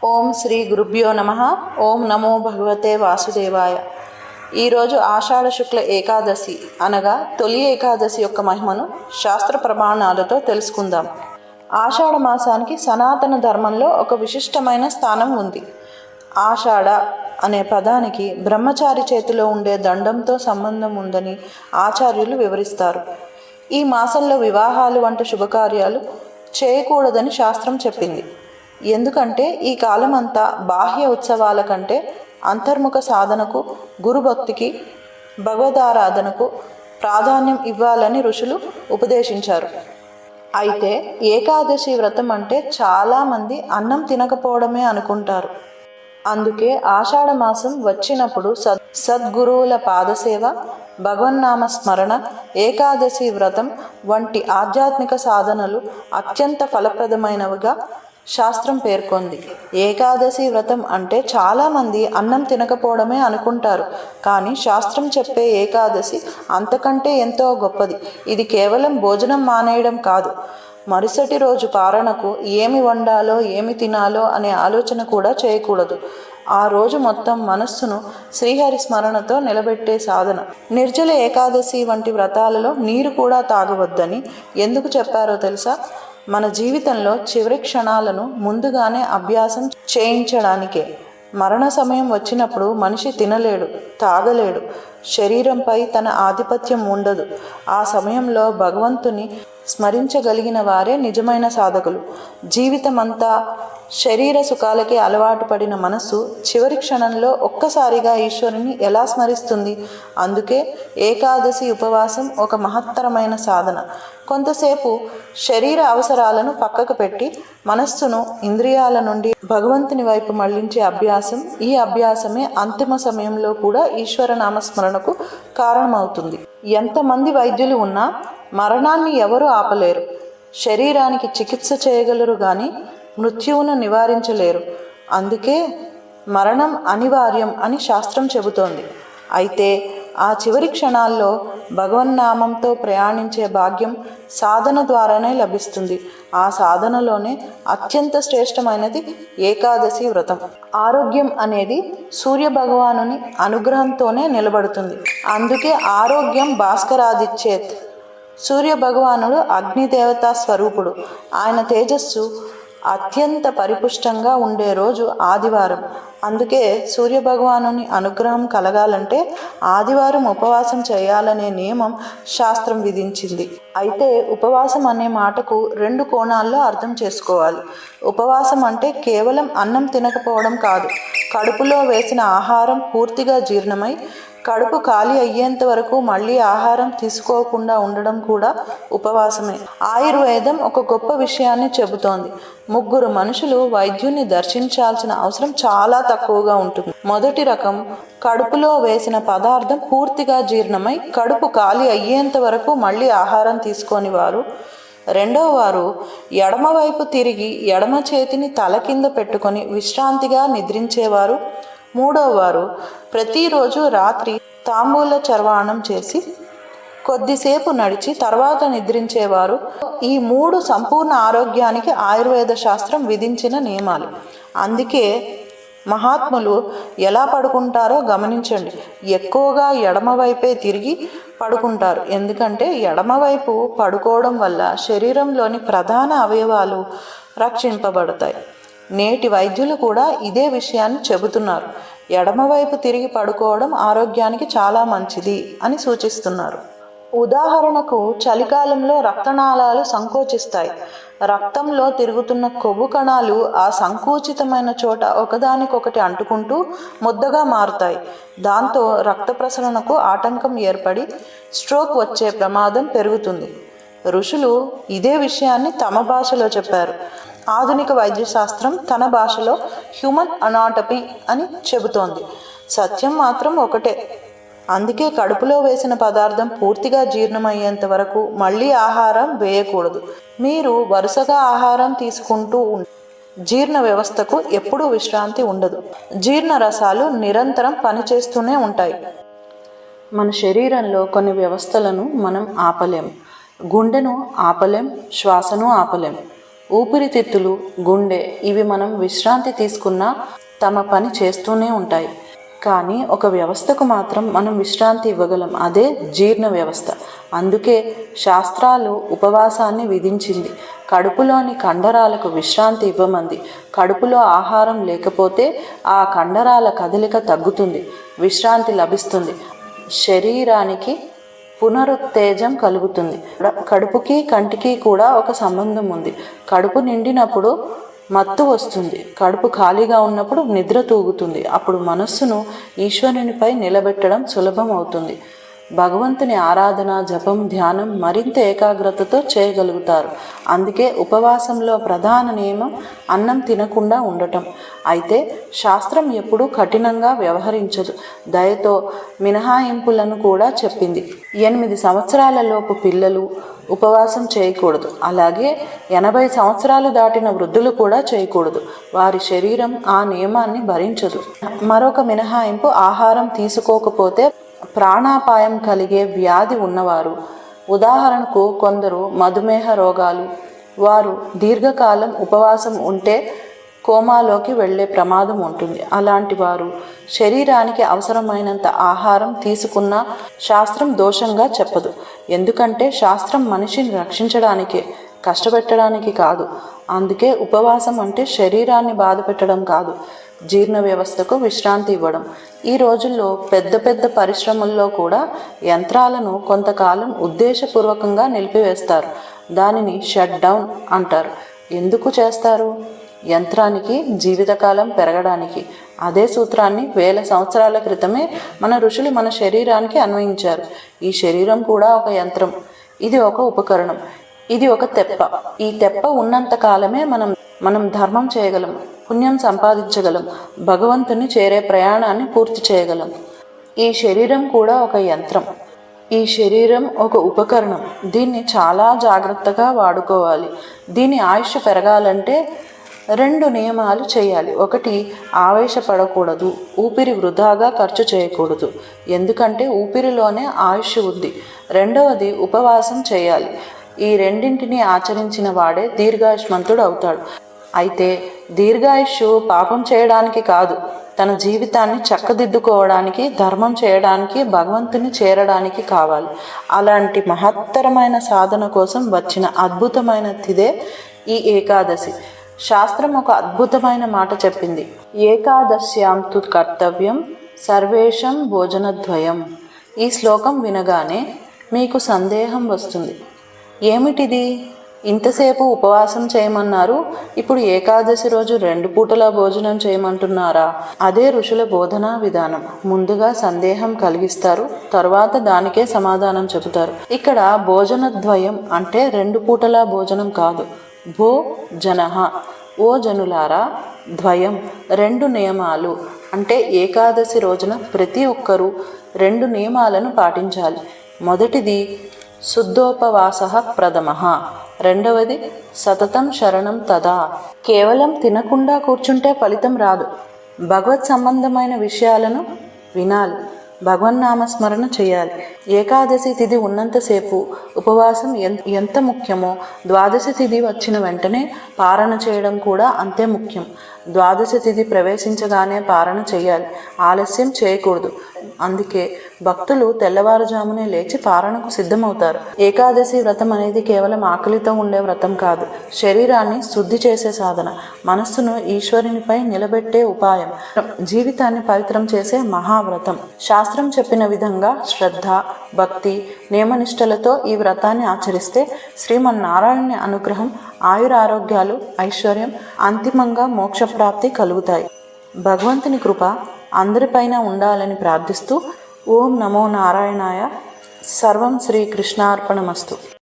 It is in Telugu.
ఓం శ్రీ గురుభ్యో నమః. ఓం నమో భగవతే వాసుదేవాయ. ఈరోజు ఆషాఢ శుక్ల ఏకాదశి అనగా తొలి ఏకాదశి యొక్క మహిమను శాస్త్ర ప్రమాణాలతో తెలుసుకుందాం. ఆషాఢ మాసానికి సనాతన ధర్మంలో ఒక విశిష్టమైన స్థానం ఉంది. ఆషాఢ అనే పదానికి బ్రహ్మచారి చేతిలో ఉండే దండంతో సంబంధం ఉందని ఆచార్యులు వివరిస్తారు. ఈ మాసంలో వివాహాలు వంటి శుభకార్యాలు చేయకూడదని శాస్త్రం చెప్పింది. ఎందుకంటే ఈ కాలమంతా బాహ్య ఉత్సవాల కంటే అంతర్ముఖ సాధనకు, గురుభక్తికి, భగవదారాధనకు ప్రాధాన్యం ఇవ్వాలని ఋషులు ఉపదేశించారు. అయితే ఏకాదశి వ్రతం అంటే చాలామంది అన్నం తినకపోవడమే అనుకుంటారు. అందుకే ఆషాఢ మాసం వచ్చినప్పుడు సద్గురువుల పాదసేవ, భగవన్నామ స్మరణ, ఏకాదశి వ్రతం వంటి ఆధ్యాత్మిక సాధనలు అత్యంత ఫలప్రదమైనవిగా శాస్త్రం పేర్కొంది. ఏకాదశి వ్రతం అంటే చాలామంది అన్నం తినకపోవడమే అనుకుంటారు. కానీ శాస్త్రం చెప్పే ఏకాదశి అంతకంటే ఎంతో గొప్పది. ఇది కేవలం భోజనం మానేయడం కాదు, మరుసటి రోజు పారణకు ఏమి వండాలో ఏమి తినాలో అనే ఆలోచన కూడా చేయకూడదు. ఆ రోజు మొత్తం మనస్సును శ్రీహరి స్మరణతో నిలబెట్టే సాధన. నిర్జల ఏకాదశి వంటి వ్రతాలలో నీరు కూడా తాగవద్దని ఎందుకు చెప్పారో తెలుసా? మన జీవితంలో చివరి క్షణాలను ముందుగానే అభ్యాసం చేయించడానికే. మరణ సమయం వచ్చినప్పుడు మనిషి తినలేడు, తాగలేడు, శరీరంపై తన ఆధిపత్యం ఉండదు. ఆ సమయంలో భగవంతుని స్మరించగలిగిన వారే నిజమైన సాధకులు. జీవితమంతా శరీర సుఖాలకి అలవాటు పడిన మనసు చివరి క్షణంలో ఒక్కసారిగా ఈశ్వరుని ఎలా స్మరిస్తుంది? అందుకే ఏకాదశి ఉపవాసం ఒక మహత్తరమైన సాధన. కొంతసేపు శరీర అవసరాలను పక్కకు పెట్టి మనస్సును ఇంద్రియాల నుండి భగవంతుని వైపు మళ్లించే అభ్యాసం. ఈ అభ్యాసమే అంతిమ సమయంలో కూడా ఈశ్వర నామస్మరణకు కారణమవుతుంది. ఎంతమంది వైద్యులు ఉన్నా మరణాన్ని ఎవరు ఆపలేరు. శరీరానికి చికిత్స చేయగలరు కానీ మృత్యువును నివారించలేరు. అందుకే మరణం అనివార్యం అని శాస్త్రం చెబుతోంది. అయితే ఆ చివరి క్షణాల్లో భగవన్నామంతో ప్రయాణించే భాగ్యం సాధన ద్వారానే లభిస్తుంది. ఆ సాధనలోనే అత్యంత శ్రేష్టమైనది ఏకాదశి వ్రతం. ఆరోగ్యం అనేది సూర్య భగవానుని అనుగ్రహంతోనే నిలబడుతుంది. అందుకే ఆరోగ్యం భాస్కరాదిచ్చేత్. సూర్య భగవానుడు అగ్నిదేవతా స్వరూపుడు. ఆయన తేజస్సు అత్యంత పరిపుష్టంగా ఉండే రోజు ఆదివారం. అందుకే సూర్యభగవానుని అనుగ్రహం కలగాలంటే ఆదివారం ఉపవాసం చేయాలనే నియమం శాస్త్రం విధించింది. అయితే ఉపవాసం అనే మాటకు రెండు కోణాల్లో అర్థం చేసుకోవాలి. ఉపవాసం అంటే కేవలం అన్నం తినకపోవడం కాదు. కడుపులో వేసిన ఆహారం పూర్తిగా జీర్ణమై కడుపు ఖాళీ అయ్యేంత వరకు మళ్ళీ ఆహారం తీసుకోకుండా ఉండడం కూడా ఉపవాసమే. ఆయుర్వేదం ఒక గొప్ప విషయాన్ని చెబుతోంది. 3 మనుషులు వైద్యుని దర్శించాల్సిన అవసరం చాలా తక్కువగా ఉంటుంది. మొదటి రకం కడుపులో వేసిన పదార్థం పూర్తిగా జీర్ణమై కడుపు ఖాళీ అయ్యేంత వరకు మళ్ళీ ఆహారం తీసుకొని వారు. రెండవ వారు ఎడమవైపు తిరిగి ఎడమ చేతిని తల కింద పెట్టుకొని విశ్రాంతిగా నిద్రించేవారు. మూడవ వారు ప్రతిరోజు రాత్రి తాంబూల చర్వాణం చేసి కొద్దిసేపు నడిచి తర్వాత నిద్రించేవారు. ఈ 3 సంపూర్ణ ఆరోగ్యానికి ఆయుర్వేద శాస్త్రం విధించిన నియమాలు. అందుకే మహాత్ములు ఎలా పడుకుంటారో గమనించండి. ఎక్కువగా ఎడమవైపే తిరిగి పడుకుంటారు. ఎందుకంటే ఎడమవైపు పడుకోవడం వల్ల శరీరంలోని ప్రధాన అవయవాలు రక్షింపబడతాయి. నేటి వైద్యులు కూడా ఇదే విషయాన్ని చెబుతున్నారు. ఎడమవైపు తిరిగి పడుకోవడం ఆరోగ్యానికి చాలా మంచిది అని సూచిస్తున్నారు. ఉదాహరణకు చలికాలంలో రక్తనాళాలు సంకోచిస్తాయి. రక్తంలో తిరుగుతున్న కొవ్వు కణాలు ఆ సంకుచితమైన చోట ఒకదానికొకటి అంటుకుంటూ ముద్దగా మారుతాయి. దాంతో రక్త ప్రసరణకు ఆటంకం ఏర్పడి స్ట్రోక్ వచ్చే ప్రమాదం పెరుగుతుంది. ఋషులు ఇదే విషయాన్ని తమ భాషలో చెప్పారు. ఆధునిక వైద్యశాస్త్రం తన భాషలో హ్యూమన్ అనాటమీ అని చెబుతోంది. సత్యం మాత్రం ఒకటే. అందుకే కడుపులో వేసిన పదార్థం పూర్తిగా జీర్ణమయ్యేంత వరకు మళ్ళీ ఆహారం వేయకూడదు. మీరు వరుసగా ఆహారం తీసుకుంటూ జీర్ణ వ్యవస్థకు ఎప్పుడూ విశ్రాంతి ఉండదు. జీర్ణ రసాలు నిరంతరం పనిచేస్తూనే ఉంటాయి. మన శరీరంలో కొన్ని వ్యవస్థలను మనం ఆపలేం. గుండెను ఆపలేం, శ్వాసను ఆపలేం. ఊపిరితిత్తులు, గుండె ఇవి మనం విశ్రాంతి తీసుకున్నా తమ పని చేస్తూనే ఉంటాయి. కానీ ఒక వ్యవస్థకు మాత్రం మనం విశ్రాంతి ఇవ్వగలం, అదే జీర్ణ వ్యవస్థ. అందుకే శాస్త్రాలు ఉపవాసాన్ని విధించింది. కడుపులోని కండరాలకు విశ్రాంతి ఇవ్వమంది. కడుపులో ఆహారం లేకపోతే ఆ కండరాల కదలిక తగ్గుతుంది, విశ్రాంతి లభిస్తుంది, శరీరానికి పునరుత్తేజం కలుగుతుంది. కడుపుకి కంటికి కూడా ఒక సంబంధం ఉంది. కడుపు నిండినప్పుడు మత్తు వస్తుంది, కడుపు ఖాళీగా ఉన్నప్పుడు నిద్ర తూగుతుంది. అప్పుడు మనస్సును ఈశ్వరునిపై నిలబెట్టడం సులభం అవుతుంది. భగవంతుని ఆరాధన, జపం, ధ్యానం మరింత ఏకాగ్రతతో చేయగలుగుతారు. అందుకే ఉపవాసంలో ప్రధాన నియమం అన్నం తినకుండా ఉండటం. అయితే శాస్త్రం ఎప్పుడూ కఠినంగా వ్యవహరించదు, దయతో మినహాయింపులను కూడా చెప్పింది. 8 సంవత్సరాల లోపు పిల్లలు ఉపవాసం చేయకూడదు. అలాగే 80 సంవత్సరాలు దాటిన వృద్ధులు కూడా చేయకూడదు. వారి శరీరం ఆ నియమాన్ని భరించదు. మరొక మినహాయింపు ఆహారం తీసుకోకపోతే ప్రాణాపాయం కలిగే వ్యాధి ఉన్నవారు. ఉదాహరణకు కొందరు మధుమేహ రోగాలు వారు దీర్ఘకాలం ఉపవాసం ఉంటే కోమాలోకి వెళ్ళే ప్రమాదం ఉంటుంది. అలాంటి వారు శరీరానికి అవసరమైనంత ఆహారం తీసుకున్నా శాస్త్రం దోషంగా చెప్పదు. ఎందుకంటే శాస్త్రం మనిషిని రక్షించడానికే, కష్టపెట్టడానికి కాదు. అందుకే ఉపవాసం అంటే శరీరాన్ని బాధ పెట్టడం కాదు, జీర్ణ వ్యవస్థకు విశ్రాంతి ఇవ్వడం. ఈ రోజుల్లో పెద్ద పెద్ద పరిశ్రమల్లో కూడా యంత్రాలను కొంతకాలం ఉద్దేశపూర్వకంగా నిలిపివేస్తారు. దానిని షట్ డౌన్ అంటారు. ఎందుకు చేస్తారు? యంత్రానికి జీవితకాలం పెరగడానికి. అదే సూత్రాన్ని 1000 సంవత్సరాల క్రితమే మన ఋషులు మన శరీరానికి అన్వయించారు. ఈ శరీరం కూడా ఒక యంత్రం, ఇది ఒక ఉపకరణం, ఇది ఒక తెప్ప. ఈ తెప్ప ఉన్నంత కాలమే మనం ధర్మం చేయగలం, పుణ్యం సంపాదించగలం, భగవంతుని చేరే ప్రయాణాన్ని పూర్తి చేయగలం. ఈ శరీరం కూడా ఒక యంత్రం, ఈ శరీరం ఒక ఉపకరణం. దీన్ని చాలా జాగ్రత్తగా వాడుకోవాలి. దీని ఆయుష్ పెరగాలంటే 2 నియమాలు చేయాలి. ఒకటి, ఆవేశపడకూడదు, ఊపిరి వృధాగా ఖర్చు చేయకూడదు, ఎందుకంటే ఊపిరిలోనే ఆయుష్ ఉంది. రెండవది, ఉపవాసం చేయాలి. ఈ రెండింటిని ఆచరించిన వాడే దీర్ఘాయుష్మంతుడు అవుతాడు. అయితే దీర్ఘాయుష్షు పాపం చేయడానికి కాదు, తన జీవితాన్ని చక్కదిద్దుకోవడానికి, ధర్మం చేయడానికి, భగవంతుని చేరడానికి కావాలి. అలాంటి మహత్తరమైన సాధన కోసం వచ్చిన అద్భుతమైన తిథే ఈ ఏకాదశి. శాస్త్రం ఒక అద్భుతమైన మాట చెప్పింది. ఏకాదశ్యాం తు కర్తవ్యం సర్వేషం భోజనద్వయం. ఈ శ్లోకం వినగానే మీకు సందేహం వస్తుంది, ఏమిటిది? ఇంతసేపు ఉపవాసం చేయమన్నారు, ఇప్పుడు ఏకాదశి రోజు 2 పూటల భోజనం చేయమంటున్నారా? అదే ఋషుల బోధనా విధానం. ముందుగా సందేహం కలిగిస్తారు, తరువాత దానికే సమాధానం చెబుతారు. ఇక్కడ భోజనద్వయం అంటే 2 పూటల భోజనం కాదు. భో జనః, ఓ జనులారా, ద్వయం 2 నియమాలు. అంటే ఏకాదశి రోజున ప్రతి ఒక్కరూ 2 నియమాలను పాటించాలి. మొదటిది శుద్ధోపవాస ప్రథమః, రెండవది సతతం శరణం తదా. కేవలం తినకుండా కూర్చుంటే ఫలితం రాదు. భగవత్ సంబంధమైన విషయాలను వినాలి, భగవన్నామస్మరణ చేయాలి. ఏకాదశి తిథి ఉన్నంతసేపు ఉపవాసం ఎంత ముఖ్యమో, ద్వాదశి తిథి వచ్చిన వెంటనే పారణ చేయడం కూడా అంతే ముఖ్యం. ద్వాదశి తిథి ప్రవేశించగానే పారణ చేయాలి, ఆలస్యం చేయకూడదు. అందుకే భక్తులు తెల్లవారుజామునే లేచి పారణకు సిద్ధమవుతారు. ఏకాదశి వ్రతం అనేది కేవలం ఆకలితో ఉండే వ్రతం కాదు, శరీరాన్ని శుద్ధి చేసే సాధన, మనస్సును ఈశ్వరునిపై నిలబెట్టే ఉపాయం, జీవితాన్ని పవిత్రం చేసే మహావ్రతం. శాస్త్రం చెప్పిన విధంగా శ్రద్ధ, భక్తి, నియమనిష్టలతో ఈ వ్రతాన్ని ఆచరిస్తే శ్రీమన్నారాయణుని అనుగ్రహం, ఆయురారోగ్యాలు, ఐశ్వర్యం, అంతిమంగా మోక్షప్రాప్తి కలుగుతాయి. భగవంతుని కృప అందరిపైన ఉండాలని ప్రార్థిస్తూ ఓం నమో నారాయణాయ. సర్వం శ్రీకృష్ణార్పణమస్తు.